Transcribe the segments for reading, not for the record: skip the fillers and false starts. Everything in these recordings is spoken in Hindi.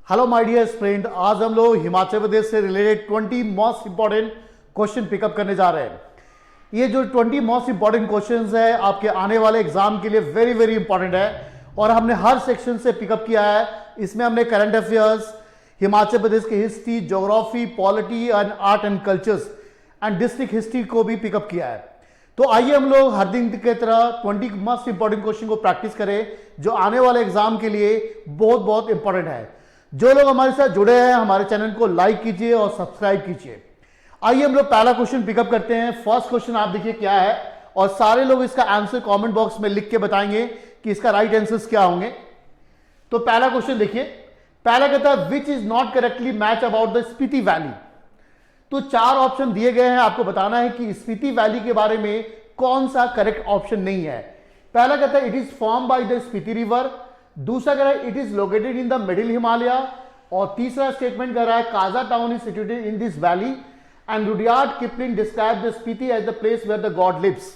हेलो माय डियर फ्रेंड, आज हम लोग हिमाचल प्रदेश से related 20 most important question pickup करने जा रहे हैं। ये जो 20 मोस्ट इंपॉर्टेंट क्वेश्चंस है आपके आने वाले एग्जाम के लिए वेरी वेरी इंपॉर्टेंट है और हमने हर सेक्शन से पिकअप किया है। इसमें हमने करंट अफेयर्स, हिमाचल प्रदेश की history, geography, polity and art and cultures and district history को भी पिकअप किया है। तो आइए हम लोग हर दिन की तरह 20 मोस्ट इंपॉर्टेंट क्वेश्चन को प्रैक्टिस करें जो आने वाले एग्जाम के लिए बहुत बहुत इंपॉर्टेंट है। जो लोग हमारे साथ जुड़े हैं हमारे चैनल को लाइक कीजिए और सब्सक्राइब कीजिए। आइए हम लोग पहला क्वेश्चन पिकअप करते हैं। फर्स्ट क्वेश्चन आप देखिए क्या है और सारे लोग इसका आंसर कमेंट बॉक्स में लिख के बताएंगे कि इसका राइट आंसर्स क्या होंगे। तो पहला क्वेश्चन देखिए, पहला कहता है which is not correctly match about the Spiti valley. तो चार ऑप्शन दिए गए हैं, आपको बताना है कि स्पीति वैली के बारे में कौन सा करेक्ट ऑप्शन नहीं है। पहला कहता है it is form by the Spiti river, दूसरा कह रहा है it is located in the middle Himalaya और तीसरा स्टेटमेंट कह रहा है Kaza town is situated in this valley and Rudyard Kipling describe the Spiti as the place where the god lives.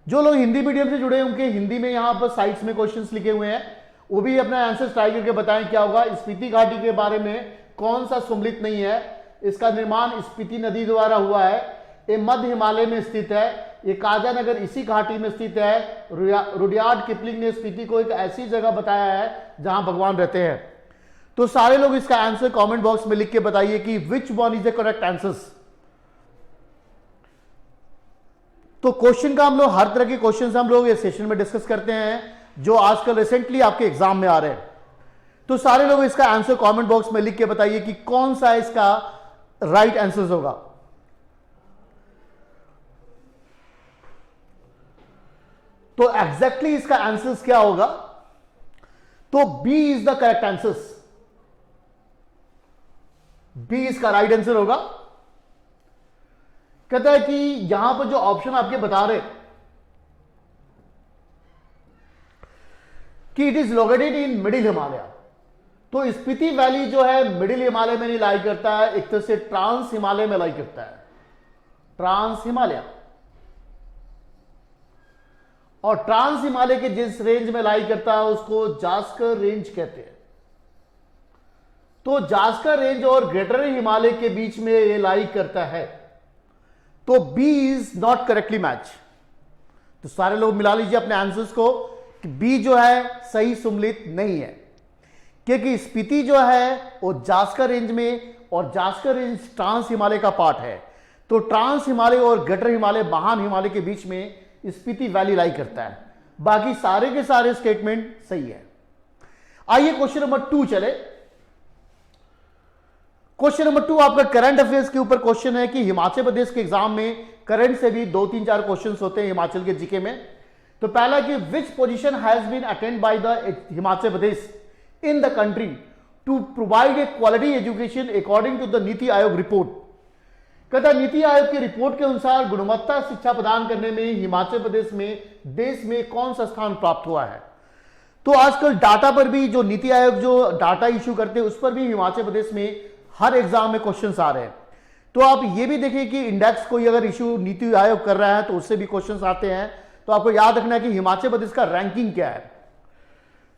जो लोग हिंदी मीडियम से जुड़े हैं उनके हिंदी में यहां पर साइट्स में क्वेश्चंस लिखे हुए हैं, वो भी अपना आंसर ट्राई करके बताएं क्या होगा। स्पीति घाटी के बारे में कौन सा सम्मिलित नहीं है। इसका निर्माण स्पीति नदी द्वारा हुआ है, ये मध्य हिमालय में स्थित है, ये काजा नगर इसी घाटी में स्थित है। रुडयार्ड किपलिंग ने स्पीति को एक ऐसी जगह बताया है जहां भगवान रहते हैं। तो सारे लोग इसका आंसर कमेंट बॉक्स में लिख के बताइए कि which one is the correct answers. तो क्वेश्चन का हम लोग हर तरह के क्वेश्चन हम लोग ये सेशन में डिस्कस करते हैं जो आजकल रिसेंटली आपके एग्जाम में आ रहे हैं। तो सारे लोग इसका आंसर कमेंट बॉक्स में लिख के बताइए कि कौन सा इसका राइट आंसर होगा। तो एग्जैक्टली इसका आंसर क्या होगा? तो B is the correct answer. B इसका राइट आंसर होगा। कहता है कि यहां पर जो ऑप्शन आपके बता रहे कि it is located in middle Himalaya, तो स्पीति वैली जो है मिडिल हिमालय में नहीं लाई करता है, एक तरह से ट्रांस हिमालय में लाई करता है, ट्रांस हिमालय। और ट्रांस हिमालय के जिस रेंज में लाई करता है उसको जास्कर रेंज कहते हैं। तो जास्कर रेंज और ग्रेटर हिमालय के बीच में ये लाई करता है। तो B is not correctly match. तो सारे लोग मिला लीजिए अपने आंसर्स को कि बी जो है सही सम्मिलित नहीं है, क्योंकि स्पीति जो है वो जास्कर रेंज में और जास्कर रेंज ट्रांस हिमालय का पार्ट है। तो ट्रांस हिमालय और ग्रेटर हिमालय, महान हिमालय के बीच में स्पीति वैली लाई करता है। बाकी सारे के सारे स्टेटमेंट सही है। आइए क्वेश्चन नंबर 2 चले। क्वेश्चन नंबर 2 आपका करंट अफेयर्स के ऊपर क्वेश्चन है कि हिमाचल प्रदेश के एग्जाम में करंट से भी 2-3-4 क्वेश्चंस होते हैं हिमाचल के जीके में। तो पहला कि which position has been attend by the Himachal Pradesh in the country to provide a quality education according to the NITI Aayog report. कहता है नीति आयोग की रिपोर्ट के अनुसार गुणवत्ता शिक्षा प्रदान करने में हिमाचल प्रदेश में देश में कौन सा स्थान प्राप्त हुआ है। तो आजकल डाटा पर भी जो नीति आयोग जो डाटा इश्यू करते हैं उस पर भी हिमाचल प्रदेश में हर एग्जाम में क्वेश्चंस आ रहे हैं। तो आप ये भी देखिए कि इंडेक्स कोई अगर इश्यू नीति आयोग कर रहा है तो उससे भी क्वेश्चंस आते हैं। तो आपको याद रखना है कि हिमाचल प्रदेश का रैंकिंग क्या है।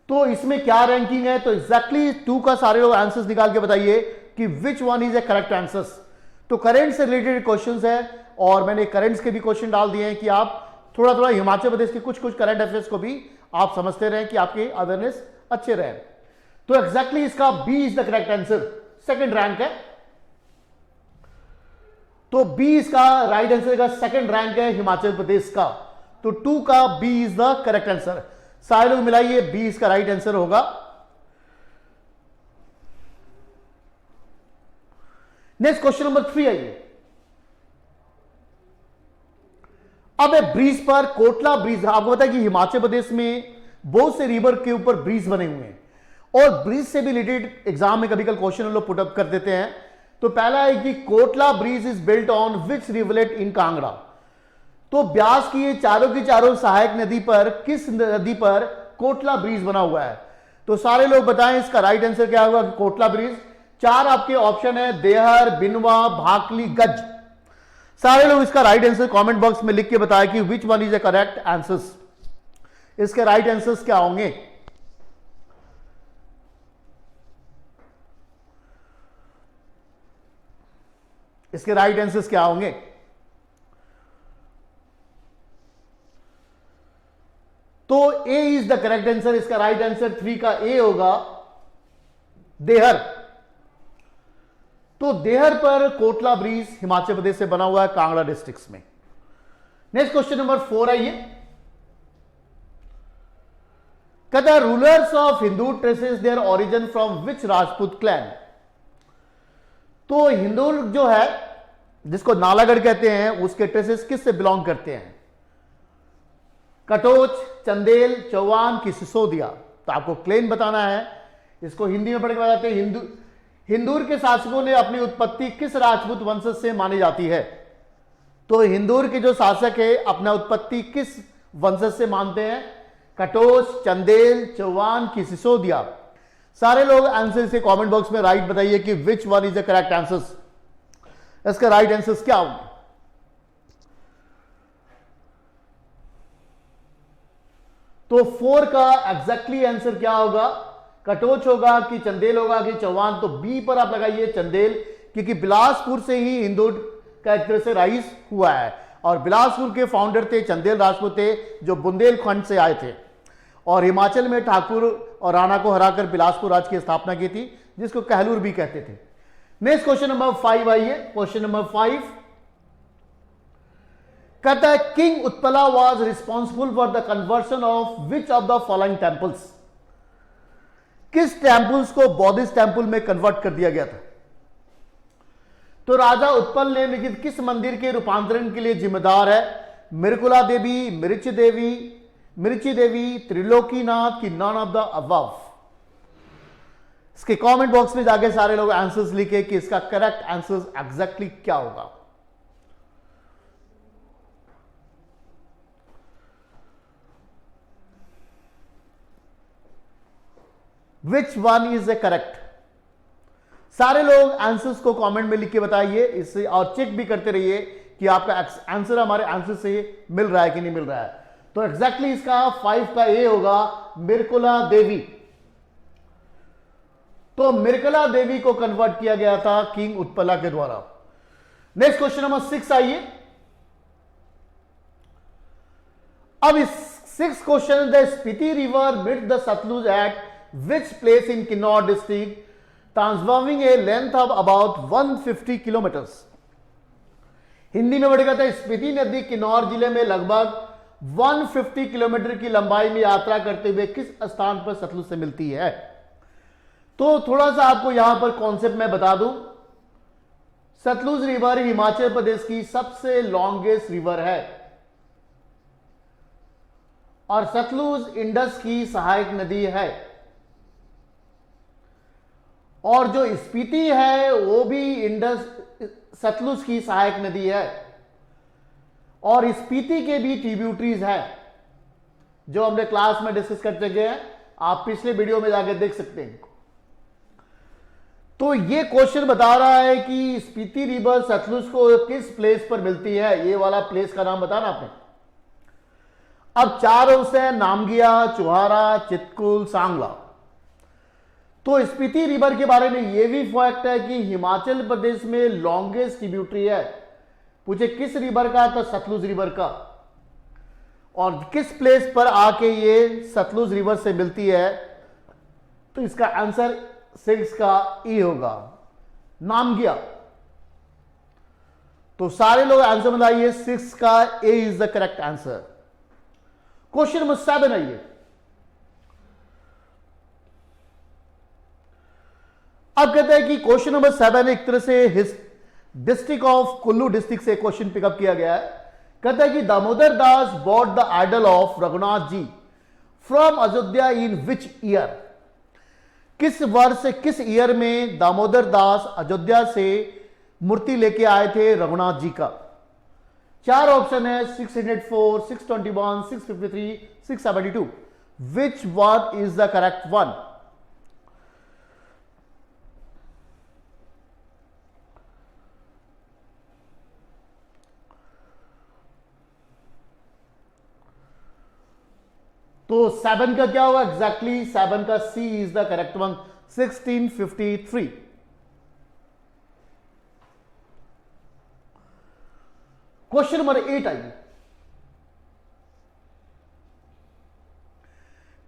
तो इसमें क्या रैंकिंग है, तो एग्जैक्टली 2 का सारे लोग आंसर्स निकाल के बताइए कि which one is A correct answers. तो करंट से रिलेटेड क्वेश्चंस है और मैंने करंट्स के भी क्वेश्चन डाल दिए हैं कि आप थोड़ा थोड़ा हिमाचल प्रदेश के कुछ कुछ करंट अफेयर्स को भी आप समझते रहें कि आपके अवेयरनेस अच्छे रहे। तो एग्जैक्टली इसका B is the correct answer, second rank है। तो बी इसका राइट आंसर का सेकंड रैंक है हिमाचल प्रदेश का। तो 2 का B is the correct answer. सारे लोग मिलाइए, बी इसका राइट आंसर होगा। नेक्स्ट क्वेश्चन नंबर 3 आइए। अब ब्रिज पर कोटला ब्रिज, आपको पता है कि हिमाचल प्रदेश में बहुत से रिवर के ऊपर ब्रिज बने हुए हैं और ब्रिज से भी रिलेटेड एग्जाम में कभी कभी क्वेश्चन लोग पुटअप कर देते हैं। तो पहला है कि Kotla bridge is built on which rivulet in Kangra. तो ब्यास की ये चारों की चारों सहायक नदी पर किस नदी पर कोटला ब्रिज बना हुआ है। तो सारे लोग बताएं इसका राइट आंसर क्या होगा। कोटला ब्रिज 4 आपके ऑप्शन है, देहर, बिनवा, भाकली, गज। सारे लोग इसका राइट आंसर कमेंट बॉक्स में लिख के बताएं कि which one is the correct answers. इसके राइट आंसर्स क्या होंगे। इसके राइट आंसर्स क्या होंगे? तो ए इज द करेक्ट आंसर। इसका राइट आंसर 3 का ए होगा, देहर। तो देहर पर कोटला ब्रिज हिमाचल प्रदेश से बना हुआ है, कांगड़ा डिस्ट्रिक्ट में। नेक्स्ट क्वेश्चन नंबर 4 आइए। कहता rulers of Hindu traces their origin from which Rajput clan. तो हिंदू जो है, जिसको नालागढ़ कहते हैं, उसके ट्रेसेस किस से बिलोंग करते हैं? कटोच, चंदेल, चौहान की सिसोदिया। तो आपको क्लेम बताना है। इसको हिंदी में पढ़ के बताते हैं। हिंदूर के शासकों ने अपनी उत्पत्ति किस राजपूत वंशज से मानी जाती है? तो हिंदूर के जो शासक है अपना उत्पत्ति किस वंशज से मानते हैं? कटोच, चंदेल, चौहान की सिसोदिया। सारे लोग आंसर से कमेंट बॉक्स में राइट बताइए कि which one is the correct answers. इसका राइट आंसर्स क्या होंगे? तो 4 का एग्जैक्टली आंसर क्या होगा? कटोच होगा कि चंदेल होगा कि चौहान? तो बी पर आप लगाइए चंदेल, क्योंकि बिलासपुर से ही हिंदू का एक तरह से राइज हुआ है और बिलासपुर के फाउंडर थे चंदेल राजपूत थे, जो बुंदेलखंड से आए थे और हिमाचल में ठाकुर और राणा को हराकर बिलासपुर राज्य की स्थापना की थी, जिसको कहलूर भी कहते थे। नेक्स्ट क्वेश्चन नंबर 5 आइए। क्वेश्चन नंबर 5 कहता है king Utpala was responsible for the conversion of which of the following temples. किस टेम्पल्स को बौद्धिस्ट टेम्पल में कन्वर्ट कर दिया गया था? तो राजा उत्पल ने लिखित किस मंदिर के रूपांतरण के लिए जिम्मेदार है? मिर्कुला देवी, मिर्ची देवी, त्रिलोकीनाथ की नॉन ऑफ द अबव। इसके कमेंट बॉक्स में जाके सारे लोग आंसर्स लिखे कि इसका करेक्ट आंसर्स एग्जैक्टली क्या होगा। विच वन इज द करेक्ट? सारे लोग आंसर्स को कमेंट में लिख के बताइए, इससे और चेक भी करते रहिए कि आपका आंसर हमारे आंसर से मिल रहा है कि नहीं मिल रहा है। तो एग्जैक्टली इसका 5 का ए होगा, मिर्कुला देवी। तो मिर्कुला देवी को कन्वर्ट किया गया था किंग उत्पला के द्वारा। नेक्स्ट क्वेश्चन नंबर 6 आइए। अब इस 6 question, the Spiti river meet the Sutlej at which place in Kinnaur district transforming a length of about 150 kilometres. Hindi में बढ़ेगा था स्पीति नदी किन्नौर जिले में लगभग 150 किलोमीटर की लंबाई में यात्रा करते हुए किस स्थान पर सतलुज से मिलती है? तो थोड़ा सा आपको यहां पर कॉन्सेप्ट मैं बता दूं। सतलुज रिवर हिमाचल प्रदेश की सबसे लॉन्गेस्ट रिवर है और सतलुज इंडस की सहायक नदी है और जो स्पीति है वो भी इंडस सतलुज की सहायक नदी है और स्पीति के भी ट्रिब्यूटरीज है जो हमने क्लास में डिस्कस कर चुके हैं। आप पिछले वीडियो में जाकर देख सकते हैं। तो ये क्वेश्चन बता रहा है कि स्पीति रिवर सतलुज को किस प्लेस पर मिलती है। ये वाला प्लेस का नाम बताना आपने। अब 4 ऑप्शन है, नामगिया, चुहारा, चितकुल, सांगला। तो स्पीति रिवर के बारे में यह भी फैक्ट है कि हिमाचल प्रदेश में लॉन्गेस्ट ट्रिब्यूटरी है। पूछे किस रिवर का? तो सतलुज रिवर का। और किस प्लेस पर आके ये सतलुज रिवर से मिलती है? तो इसका आंसर 6 का ई होगा, नामगिया। तो सारे लोग आंसर बताइए, 6 का A is the correct answer. Question number 7 आइए। अब कहते हैं कि क्वेश्चन नंबर 7 एक तरह से डिस्ट्रिक्ट ऑफ कुल्लू डिस्ट्रिक्ट से क्वेश्चन पिकअप किया गया है। कहता है कि Damodar Das bought the idol of Raghunath ji from Ayodhya in which year. किस वर्ष, किस ईयर में दामोदर दास अयोध्या से मूर्ति लेके आए थे रघुनाथ जी का? 4 ऑप्शन है, 604, 621, 653, 672। Which one is the correct one? तो 7 का क्या होगा एग्जैक्टली? 7 का C is the correct one, 1653। Question number 8 आइए।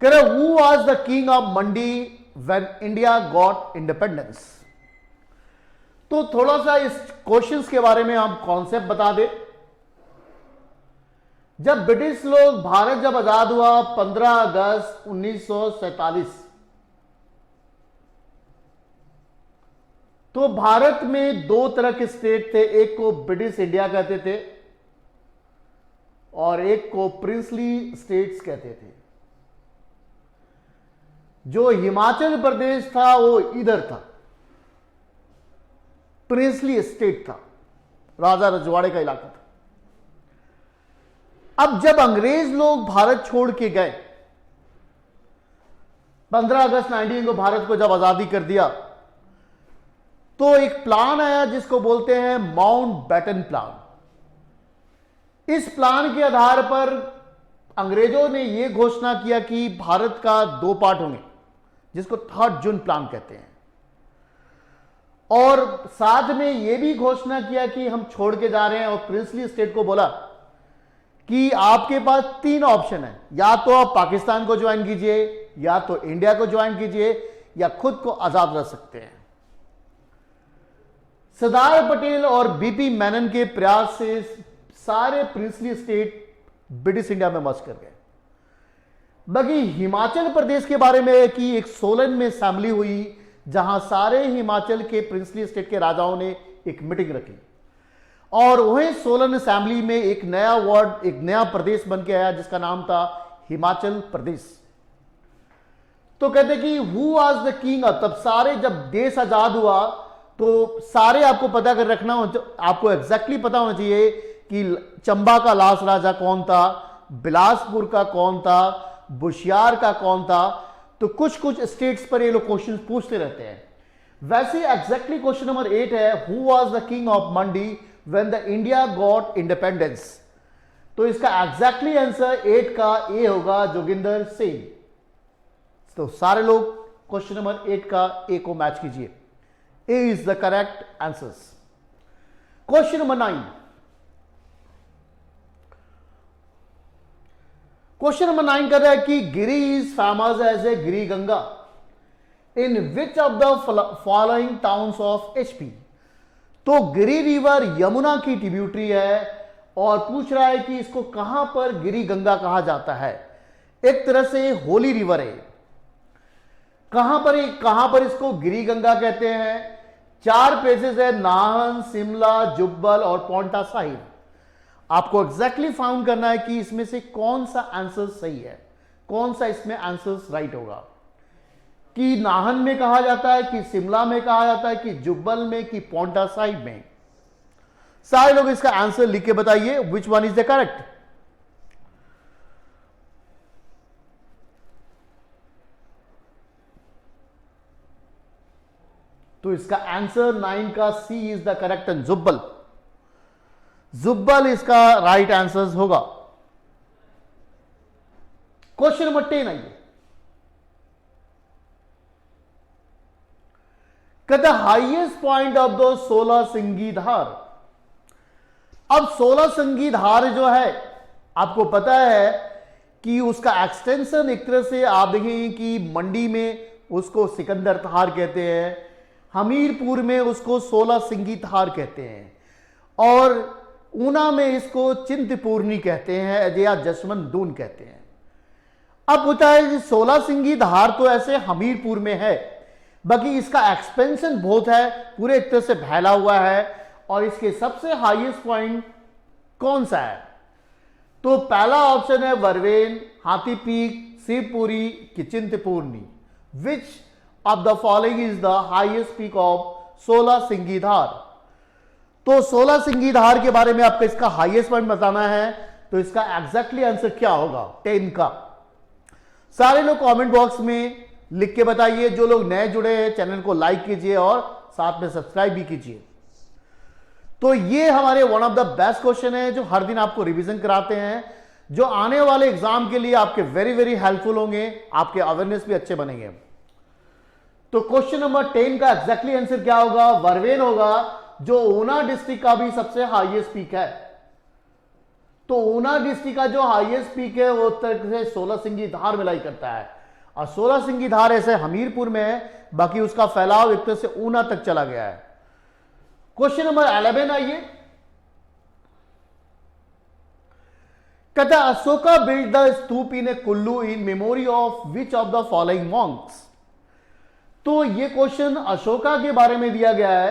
कह रहे who was the king of Mandi when India got independence. तो थोड़ा सा इस क्वेश्चंस के बारे में हम कॉन्सेप्ट बता दें। जब ब्रिटिश लोग, भारत जब आजाद हुआ 15 अगस्त 1947, तो भारत में दो तरह के स्टेट थे, एक को ब्रिटिश इंडिया कहते थे और एक को प्रिंसली स्टेट्स कहते थे। जो हिमाचल प्रदेश था वो इधर था, प्रिंसली स्टेट था, राजा रजवाड़े का इलाका था। अब जब अंग्रेज लोग भारत छोड़ के गए, 15 अगस्त 19 को भारत को जब आजादी कर दिया, तो एक प्लान आया जिसको बोलते हैं माउंटबेटन प्लान। इस प्लान के आधार पर अंग्रेजों ने यह घोषणा किया कि भारत का दो पार्ट होंगे, जिसको 3 जून प्लान कहते हैं, और साथ में यह भी घोषणा किया कि हम छोड़ के जा रहे हैं, और प्रिंसली स्टेट को बोला कि आपके पास 3 ऑप्शन है, या तो आप पाकिस्तान को ज्वाइन कीजिए, या तो इंडिया को ज्वाइन कीजिए, या खुद को आजाद रख सकते हैं। सरदार पटेल और बीपी मेनन के प्रयास से सारे प्रिंसली स्टेट ब्रिटिश इंडिया में मर्ज कर गए। बाकी हिमाचल प्रदेश के बारे में कि एक सोलन में असेंबली हुई, जहां सारे हिमाचल के प्रिंसली स्टेट के राजाओं ने एक मीटिंग रखी, और वहीं सोलन असेंबली में एक नया वर्ड, एक नया प्रदेश बन के आया जिसका नाम था हिमाचल प्रदेश। तो कहते कि हु वाज द किंग। तब सारे, जब देश आजाद हुआ तो सारे आपको पता कर रखना, आपको एग्जैक्टली पता होना चाहिए कि चंबा का लास्ट राजा कौन था, बिलासपुर का कौन था, बुशियार का कौन था। तो कुछ कुछ स्टेट्स पर ये लोग क्वेश्चन पूछते रहते हैं। वैसे एग्जैक्टली क्वेश्चन नंबर 8 है, who was the king of Mandi when the India got independence. तो इसका एग्जैक्टली आंसर 8 का ए होगा, जोगिंदर सिंह। तो सारे लोग क्वेश्चन नंबर 8 का ए को मैच कीजिए। A is the correct answers. Question number 9। Question number 9 कर रहा है कि Giri is famous as a Giri Ganga in which of the following towns of HP. तो गिरी रिवर यमुना की ट्रिब्यूटरी है, और पूछ रहा है कि इसको कहां पर गिरी गंगा कहा जाता है। एक तरह से होली रिवर है। कहां पर इसको गिरी गंगा कहते हैं। 4 प्लेसेस है, नाहन, शिमला, जुब्बल और पोंटा साहिब। आपको एग्जैक्टली फाउंड करना है कि इसमें से कौन सा आंसर सही है, कौन सा इसमें आंसर राइट होगा, कि नाहन में कहा जाता है, कि शिमला में कहा जाता है, कि जुब्बल में, कि पोंटा साहिब में। सारे लोग इसका आंसर लिख के बताइए, which one is the correct. तो इसका आंसर 9 का C is the correct, and Jubbal इसका राइट आंसर होगा। क्वेश्चन नंबर 10 आइए। कहता highest point of the 16 Singi Dhar. अब 16 सिंगी धार जो है, आपको पता है कि उसका एक्सटेंशन एक तरह से आप देखेंगे कि मंडी में उसको सिकंदर धार कहते हैं, हमीरपुर में उसको 16 सिंगी धार कहते हैं, और ऊना में इसको चिंतपूर्णी कहते हैं या जसवंत दून कहते हैं। अब होता है कि 16 सिंगी धार तो ऐसे हमीरपुर में है, बाकी इसका एक्सपेंशन बहुत है, पूरे एक तरह से फैला हुआ है। और इसके सबसे हाईएस्ट पॉइंट कौन सा है? तो पहला ऑप्शन है वरवेन, हाथी पीक, शिवपुरी की चिंतपूर्णी। विच of the following is the highest peak of 16 Singi धार। तो 16 सिंगी धार के बारे में आपको इसका हाईएस्ट पॉइंट बताना है, तो इसका एग्जैक्टली आंसर क्या होगा 10 का। सारे लोग कमेंट बॉक्स में लिख के बताइए। जो लोग नए जुड़े हैं चैनल को लाइक कीजिए और साथ में सब्सक्राइब भी कीजिए। तो ये हमारे one of the best question है जो हर दिन आपको रिवीजन कराते हैं, जो आने वाले एग्जाम के लिए आपके वेरी वेरी हेल्पफुल होंगे, आपके अवेयरनेस भी अच्छे बनेंगे। तो क्वेश्चन नंबर 10 का एग्जैक्टली आंसर क्या होगा? वरवेन होगा, जो ऊना डिस्ट्रिक्ट का भी सबसे हाईएस्ट पीक है। तो ऊना डिस्ट्रिक्ट का जो हाईएस्ट पीक है वो उत्तर से 16 सिंगी धार मिलाई करता है, और 16 सिंगी धार ऐसे हमीरपुर में है, बाकी उसका फैलाव एक तरह से ऊना तक चला गया है। क्वेश्चन नंबर 11 आइए, कहता है Ashoka build the stupa in A Kullu in memory of which of the following Monks. तो ये क्वेश्चन अशोका के बारे में दिया गया है।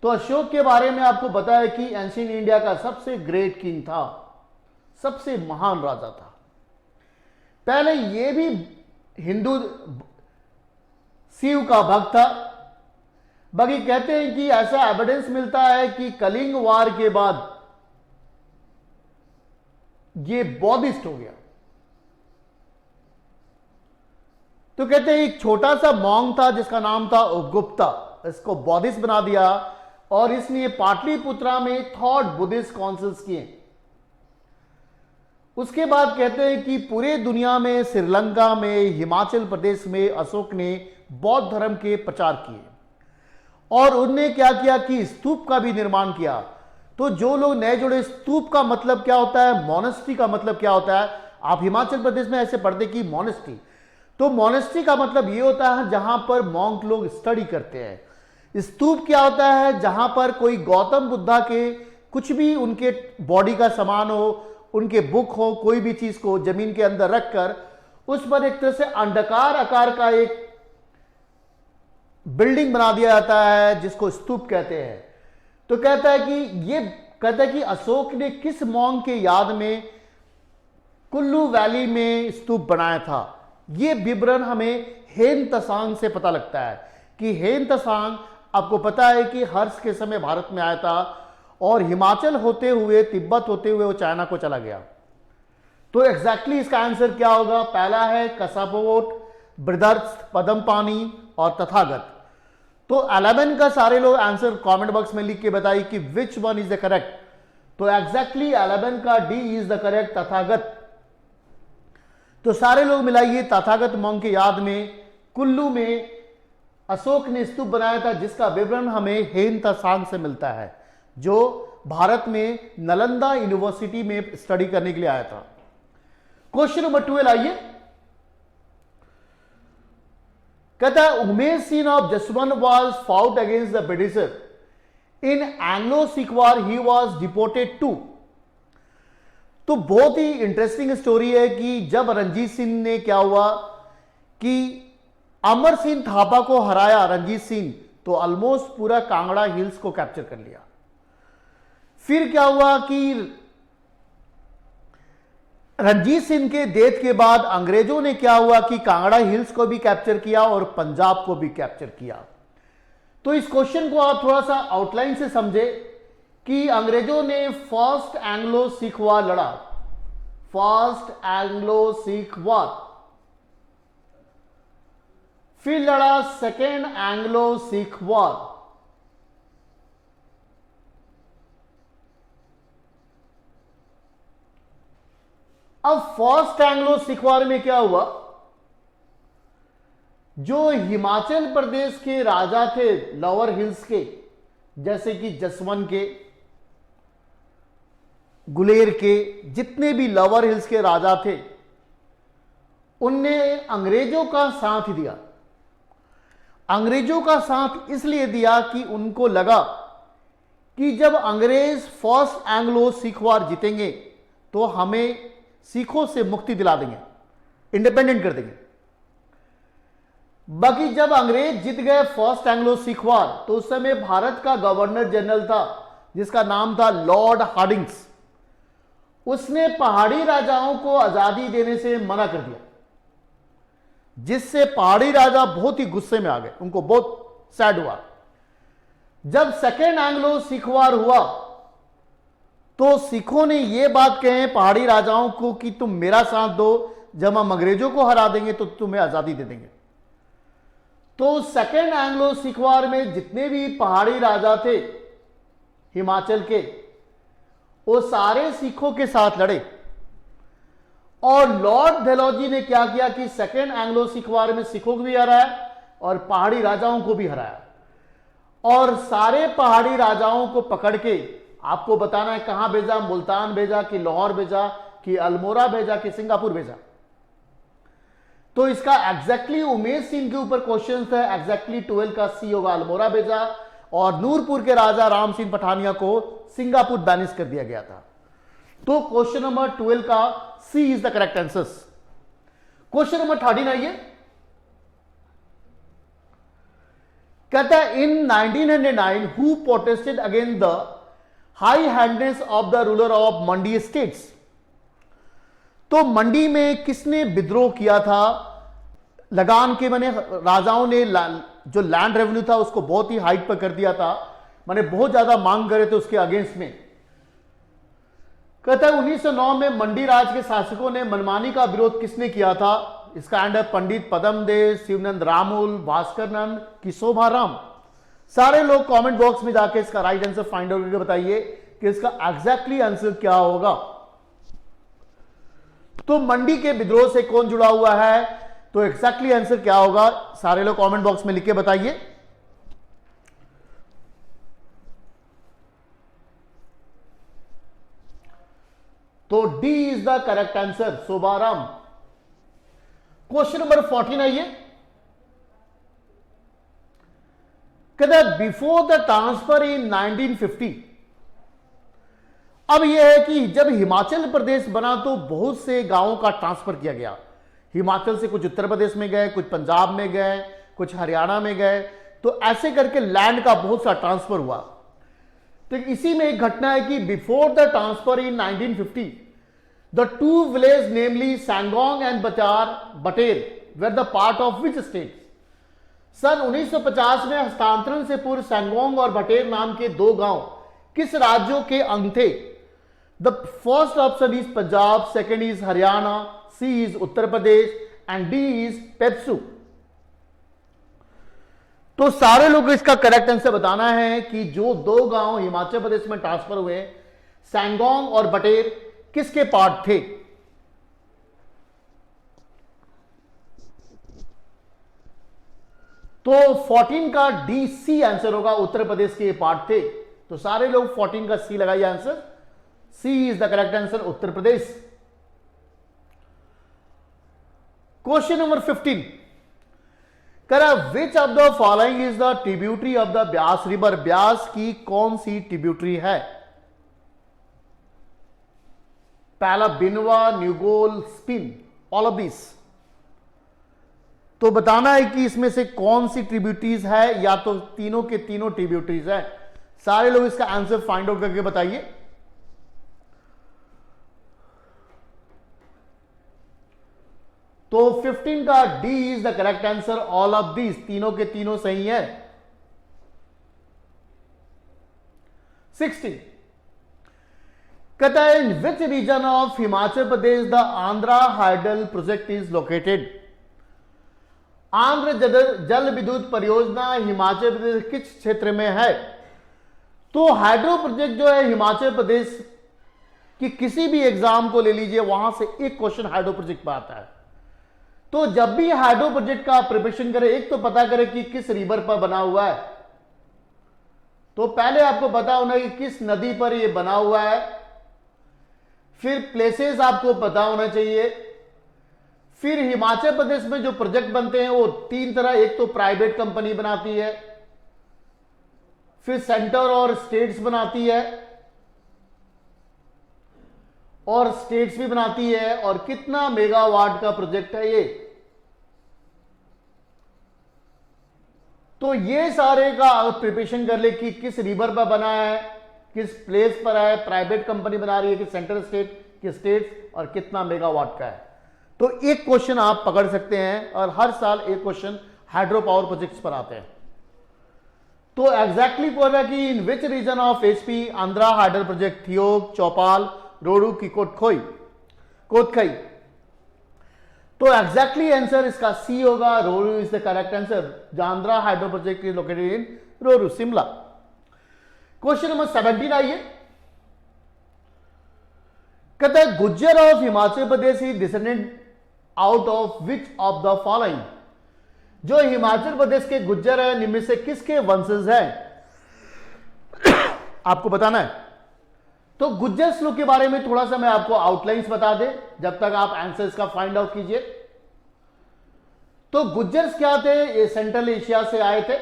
तो अशोक के बारे में आपको पता है कि एंशिएंट इंडिया का सबसे ग्रेट किंग था, सबसे महान राजा था। पहले ये भी हिंदू शिव का भक्त था। बाकी कहते हैं कि ऐसा एविडेंस मिलता है कि कलिंग वार के बाद ये बौद्धिस्ट हो गया। तो कहते हैं एक छोटा सा मॉन्ग था जिसका नाम था उपगुप्ता, इसको बौद्धिस्ट बना दिया और इसने पाटलिपुत्रा में थॉट बुद्धिस्ट काउंसिल्स किए। उसके बाद कहते हैं कि पूरे दुनिया में, श्रीलंका में, हिमाचल प्रदेश में अशोक ने बौद्ध धर्म के प्रचार किए और उनने क्या किया कि स्तूप का भी निर्माण किया। तो जो लोग नए जुड़े, स्तूप का मतलब क्या होता है, मोनेस्ट्री का मतलब क्या होता है, आप हिमाचल प्रदेश में ऐसे पढ़ते कि मोनेस्ट्री, तो मोनेस्ट्री का मतलब ये होता है जहां पर मॉन्क लोग स्टडी करते हैं। स्तूप क्या होता है, जहां पर कोई गौतम बुद्धा के कुछ भी उनके बॉडी का सामान हो, उनके बुक हो, कोई भी चीज को जमीन के अंदर रखकर उस पर एक तरह से अंडाकार आकार का एक बिल्डिंग बना दिया जाता है जिसको स्तूप कहते हैं। तो कहता है कि अशोक ने किस मॉन्क के याद में कुल्लू वैली में स्तूप बनाया था। यह विवरण हमें हेन तसांग से पता लगता है कि हेन तसांग आपको पता है कि हर्ष के समय भारत में आया था और हिमाचल होते हुए, तिब्बत होते हुए वो चाइना को चला गया। तो एग्जैक्टली इसका आंसर क्या होगा, पहला है कसापोट, ब्रदर्स, पदमपानी और तथागत। तो 11 का सारे लोग आंसर कमेंट बॉक्स में लिख के बताइए कि which one is the correct. तो एग्जैक्टली 11 का D is the correct, Tathagat. तो सारे लोग मिलाइए, तथागत मॉन्क के याद में कुल्लू में अशोक ने स्तूप बनाया था जिसका विवरण हमें हेन तसांग से मिलता है जो भारत में नालंदा यूनिवर्सिटी में स्टडी करने के लिए आया था। क्वेश्चन नंबर 12 आइए, कहता है Umesh Singh of Jaswant was fought against the britisher in Anglo Sikh war, he was deported to. तो बहुत ही इंटरेस्टिंग स्टोरी है कि जब रणजीत सिंह ने क्या हुआ कि अमर सिंह थापा को हराया रणजीत सिंह, तो ऑलमोस्ट पूरा कांगड़ा हिल्स को कैप्चर कर लिया। फिर क्या हुआ कि रणजीत सिंह के डेथ के बाद अंग्रेजों ने क्या हुआ कि कांगड़ा हिल्स को भी कैप्चर किया और पंजाब को भी कैप्चर किया। तो इस क्वेश्चन को आप थोड़ा सा आउटलाइन से समझे कि अंग्रेजों ने फर्स्ट एंग्लो सिख वार लड़ा, फर्स्ट एंग्लो सिख वार, फिर लड़ा सेकेंड एंग्लो सिख वार, अब फर्स्ट एंग्लो सिख वार में क्या हुआ, जो हिमाचल प्रदेश के राजा थे लोअर हिल्स के, जैसे कि जसवंत के, गुलेर के, जितने भी लोअर हिल्स के राजा थे, उनने अंग्रेजों का साथ दिया। अंग्रेजों का साथ इसलिए दिया कि उनको लगा कि जब अंग्रेज फर्स्ट एंग्लो सिख वार जीतेंगे तो हमें सिखों से मुक्ति दिला देंगे, इंडिपेंडेंट कर देंगे। बाकी जब अंग्रेज जीत गए फर्स्ट एंग्लो सिख वार, तो उस समय भारत का गवर्नर जनरल था जिसका नाम था लॉर्ड हार्डिंग्स। उसने पहाड़ी राजाओं को आजादी देने से मना कर दिया, जिससे पहाड़ी राजा बहुत ही गुस्से में आ गए, उनको बहुत सैड हुआ। जब सेकेंड एंग्लो सिख वार हुआ तो सिखों ने यह बात कहे पहाड़ी राजाओं को कि तुम मेरा साथ दो, जब हम अंग्रेजों को हरा देंगे तो तुम्हें आजादी दे देंगे। तो सेकेंड एंग्लो सिख वार में जितने भी पहाड़ी राजा थे हिमाचल के, वो सारे सिखों के साथ लड़े। और लॉर्ड डलहौजी ने क्या किया कि सेकेंड एंग्लो सिख वार में सिखों को भी हराया और पहाड़ी राजाओं को भी हराया, और सारे पहाड़ी राजाओं को पकड़ के आपको बताना है कहां भेजा, मुल्तान भेजा कि लाहौर भेजा कि अल्मोड़ा भेजा कि सिंगापुर भेजा। तो इसका एग्जैक्टली उमेश सिंह के ऊपर क्वेश्चन है, एग्जैक्टली 12 का सी होगा, अल्मोड़ा भेजा, और नूरपुर के राजा राम सिंह पठानिया को सिंगापुर बैनिश कर दिया गया था। तो क्वेश्चन नंबर 12 का C is the correct answer. Question number 13 आइए, कहता है in 1909 who protested against the high handedness of the ruler of Mandi states. तो मंडी में किसने विद्रोह किया था? लगान के माने राजाओं ने जो लैंड रेवेन्यू था उसको बहुत ही हाइट पर कर दिया था, माने बहुत ज्यादा मांग करे थे उसके अगेंस्ट में। कहता है 1909 में मंडी राज के शासकों ने मनमानी का विरोध किसने किया था? इसका आंसर पंडित पद्मदेव, शिवनंद रामुल, भास्कर नंद कि शोभाराम। सारे लोग कमेंट बॉक्स में जाके इसका राइट आंसर फाइंड आउट करके बताइए कि इसका एग्जैक्टली आंसर क्या होगा। तो मंडी के विद्रोह से कौन जुड़ा हुआ है? तो एग्जैक्टली आंसर क्या होगा? सारे लोग कमेंट बॉक्स में लिख के बताइए। तो D is the correct answer, Shobharam. Question number 14 आइए, कहता बिफोर द ट्रांसफर इन 1950। अब यह है कि जब हिमाचल प्रदेश बना तो बहुत से गांवों का ट्रांसफर किया गया। हिमाचल से कुछ उत्तर प्रदेश में गए, कुछ पंजाब में गए, कुछ हरियाणा में गए, तो ऐसे करके लैंड का बहुत सा ट्रांसफर हुआ। तो इसी में एक घटना है कि before the transfer in 1950 the two village namely Sangong and Bater were the part of which state. सन 1950 में हस्तांतरण से पूर्व सैंगोंग और बटेर नाम के दो गांव किस राज्यों के अंग थे? The first option is Punjab, second is Haryana, C is Uttar Pradesh and D is PEPSU. तो सारे लोग इसका करेक्ट आंसर बताना है कि जो दो गांव हिमाचल प्रदेश में ट्रांसफर हुए, सैंगोंग और बटेर, किसके पार्ट थे? तो 14 का डी सी आंसर होगा, उत्तर प्रदेश के पार्ट थे। तो सारे लोग 14 का सी लगाइए answer, C is the correct answer, Uttar Pradesh. Question number 15, करा which of the following is the tributary of the Beas river. Beas की कौन सी ट्रिब्यूटरी है? पहला Binwa, Neugal, spin, all of this. तो बताना है कि इसमें से कौन सी ट्रिब्यूटरीज है, या तो तीनों के तीनों ट्रिब्यूटरीज है। सारे लोग इसका आंसर फाइंड आउट करके बताइए। तो 15 का D is the correct answer, all of this, तीनों के तीनों सही है। 16, कहता है in which region of Himachal Pradesh the Andhra hydel project is located. Andhra जल विद्युत परियोजना हिमाचल प्रदेश किस क्षेत्र में है? तो हाइड्रो प्रोजेक्ट जो है हिमाचल प्रदेश की किसी भी एग्जाम को ले लीजिए, वहां से एक क्वेश्चन हाइड्रो प्रोजेक्ट पर आता है। तो जब भी हाइड्रो प्रोजेक्ट का प्रिपरेशन करें, एक तो पता करें कि किस रिवर पर बना हुआ है। तो पहले आपको पता होना कि किस नदी पर यह बना हुआ है, फिर प्लेसेस आपको पता होना चाहिए, फिर हिमाचल प्रदेश में जो प्रोजेक्ट बनते हैं वो तीन तरह, एक तो प्राइवेट कंपनी बनाती है, फिर सेंटर और स्टेट्स बनाती है, और स्टेट्स भी बनाती है, और कितना मेगावाट का प्रोजेक्ट है ये। तो ये सारे का प्रिपरेशन कर ले कि किस रिवर पर बना है, किस प्लेस पर है, प्राइवेट कंपनी बना रही है कि सेंट्रल स्टेट कि स्टेट्स, और कितना मेगावाट का है। तो एक क्वेश्चन आप पकड़ सकते हैं, और हर साल एक क्वेश्चन हाइड्रो पावर प्रोजेक्ट्स पर आते हैं। तो एग्जैक्टली बोल रहा है कि in which region of HP Andhra hydel project, Theog, Chaupal, Rohru की कोटखई। तो एग्जैक्टली आंसर इसका सी होगा, Rohru is the correct answer. Andhra hydro project is located in Rohru, Shimla. Question number 17 आइए, कहता है Gujjar of Himachal Pradesh is descendant out of which of the following. जो हिमाचल प्रदेश के गुज्जर है, निम्न से किसके वंशज हैं? आपको बताना है। तो गुज्जर्स लोग के बारे में थोड़ा सा मैं आपको आउटलाइंस बता दे जब तक आप आंसर्स का फाइंड आउट कीजिए। तो गुज्जर्स क्या थे? ये सेंट्रल एशिया से आए थे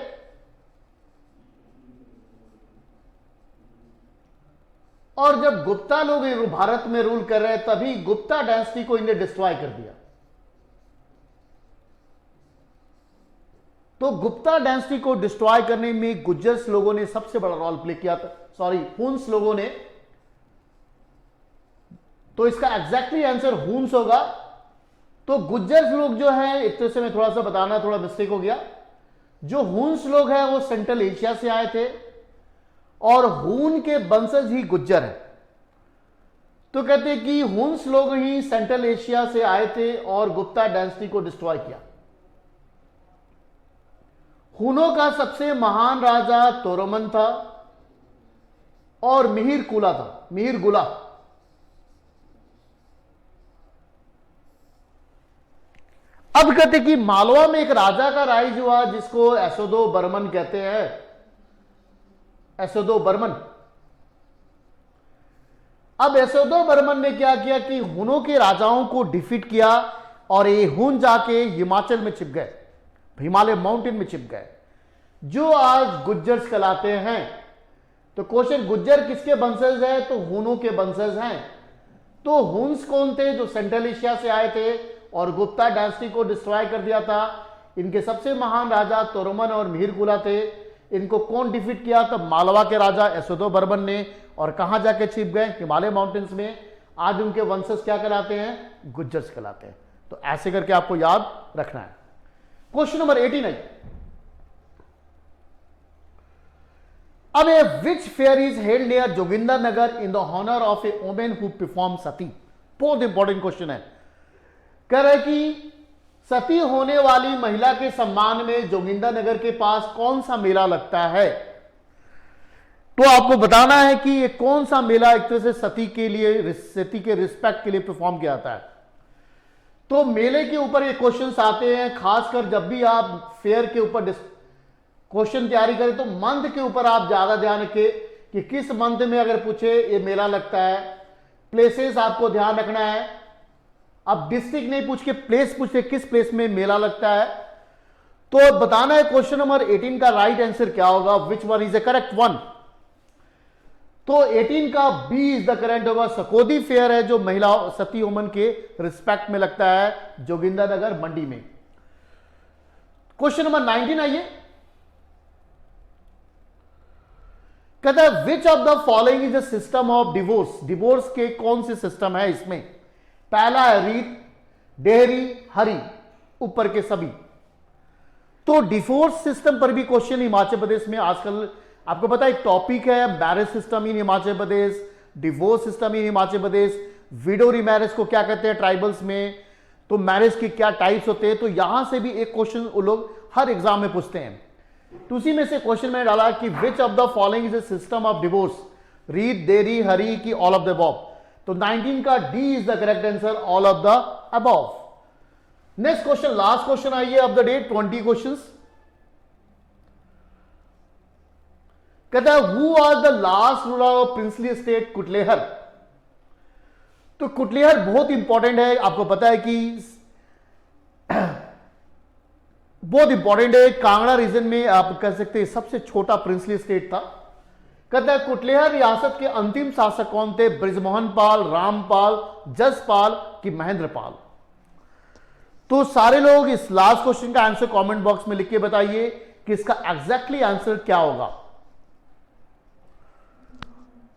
और जब गुप्ता लोग भारत में रूल कर रहे तभी गुप्ता डायनेस्टी को इन्हें डिस्ट्रॉय कर दिया। तो गुप्ता डायनेस्टी को डिस्ट्रॉय करने में गुज्जर्स लोगों ने सबसे बड़ा रोल प्ले किया था, सॉरी हुन्स लोगों ने। तो इसका एग्जैक्टली आंसर हुन्स होगा। तो गुज्जर्स लोग जो है, एक तरह से मैं थोड़ा सा बताना थोड़ा मिस्टेक हो गया, जो हुन्स लोग हैं वो सेंट्रल एशिया से आए थे और हून के वंशज ही गुज्जर है। तो कहते हैं कि हुन्स लोग ही सेंट्रल एशिया से आए थे और गुप्ता डायनेस्टी को डिस्ट्रॉय किया। हुनों का सबसे महान राजा तोरमन था और मिहिर कुला था, मिहिर गुला। अब कहते कि मालवा में एक राजा का राइज हुआ जिसको एसोदो बर्मन कहते हैं, एसोदो बर्मन। अब एसोदो बर्मन ने क्या किया कि हुनों के राजाओं को डिफीट किया और ये हुन जाके हिमाचल में छिप गए, हिमालय माउंटेन में छिप गए, जो आज गुज्जर्स कहलाते हैं। तो क्वेश्चन, गुज्जर किसके वंशज है? तो हुनों के वंशज हैं। तो हुन्स कौन थे? जो सेंट्रल एशिया से आए थे और गुप्ता डायनेस्टी को डिस्ट्रॉय कर दिया था। इनके सबसे महान राजा तोरमन और मिहिर कुला थे। इनको कौन डिफीट किया? तो मालवा के राजा एसोदो बर्मन ने। और कहां जाके छिप गए? हिमालय माउंटेन्स में। आज उनके वंशज क्या कहलाते हैं? गुज्जर्स कहलाते हैं। तो ऐसे करके आपको याद रखना है। Question number 89। अब which fair is held near Joginder Nagar in the honour of a women who perform sati? बहुत इंपॉर्टेंट क्वेश्चन है। कह रहे कि सती होने वाली महिला के सम्मान में जोगिंदर नगर के पास कौन सा मेला लगता है? तो आपको बताना है कि ये कौन सा मेला एक तरह से सती के लिए, सती के रिस्पेक्ट के लिए परफॉर्म किया जाता है। तो मेले के ऊपर ये क्वेश्चंस आते हैं, खासकर जब भी आप फेयर के ऊपर क्वेश्चन तैयारी करें तो मंथ के ऊपर आप ज्यादा ध्यान रखें कि किस मंथ में अगर पूछे ये मेला लगता है। प्लेसेस आपको ध्यान रखना है। अब डिस्ट्रिक्ट नहीं पूछ के प्लेस पूछे, किस प्लेस में मेला लगता है। तो बताना है क्वेश्चन नंबर 18 का राइट आंसर क्या होगा, विच one is the correct one. तो 18 का बी इज द करेक्ट होगा। सकोदी फेयर है जो महिला सती वुमन के रिस्पेक्ट में लगता है जोगिंदर नगर मंडी में। क्वेश्चन नंबर 19 आइए। कहता है विच of the following is the system of divorce? Divorce के कौन से सिस्टम है इसमें? पहला है रीत, डेहरी, हरी, ऊपर के सभी। तो डिवोर्स सिस्टम पर भी क्वेश्चन हिमाचल प्रदेश में आजकल आपको पता है एक टॉपिक है, marriage system in Himachal Pradesh, divorce system in Himachal Pradesh, window remarriage को क्या कहते हैं ट्राइबल्स में, तो मैरिज के क्या टाइप्स होते हैं। तो यहां से भी एक क्वेश्चन वो लोग हर एग्जाम में पूछते हैं। तो उसी में से क्वेश्चन मैंने डाला कि विच of the following is the system of divorce? रीत, डेरी, हरी की ऑल ऑफ द अबव? तो 19 का D is the correct answer, all of the above. Next question, last question आइए ऑफ द डे, 20 क्वेश्चंस। कहता है who was the last ruler of princely state Kutlehar? तो कुटलेहर बहुत इंपॉर्टेंट है, आपको पता है कि बहुत इंपॉर्टेंट है। कांगड़ा रीजन में आप कह सकते हैं सबसे छोटा प्रिंसली स्टेट था। कहता है कुटलेहर रियासत के अंतिम शासक कौन थे? ब्रिजमोहन पाल, रामपाल, जसपाल की महेंद्रपाल? तो सारे लोग इस लास्ट क्वेश्चन का आंसर कमेंट बॉक्स में लिख के बताइए कि इसका एग्जैक्टली आंसर क्या होगा,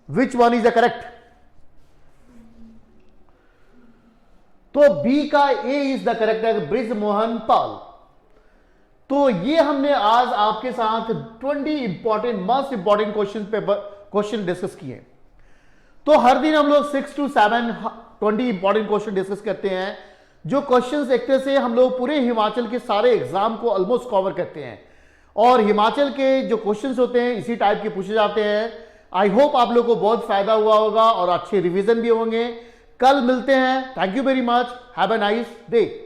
विच वन इज द करेक्ट। तो बी का ए इज द करेक्ट है, ब्रिजमोहन पाल। तो ये हमने आज आपके साथ 20 important most important question discuss किए। तो हर दिन हम लोग 6 to 7 20 इंपॉर्टेंट क्वेश्चन डिस्कस करते हैं, जो क्वेश्चंस एक तरह से हम लोग पूरे हिमाचल के सारे एग्जाम को ऑलमोस्ट कवर करते हैं और हिमाचल के जो क्वेश्चंस होते हैं इसी टाइप के पूछे जाते हैं। आई होप आप लोग को बहुत फायदा हुआ होगा और अच्छे रिवीजन भी होंगे। कल मिलते हैं। Thank you very much, have a nice day.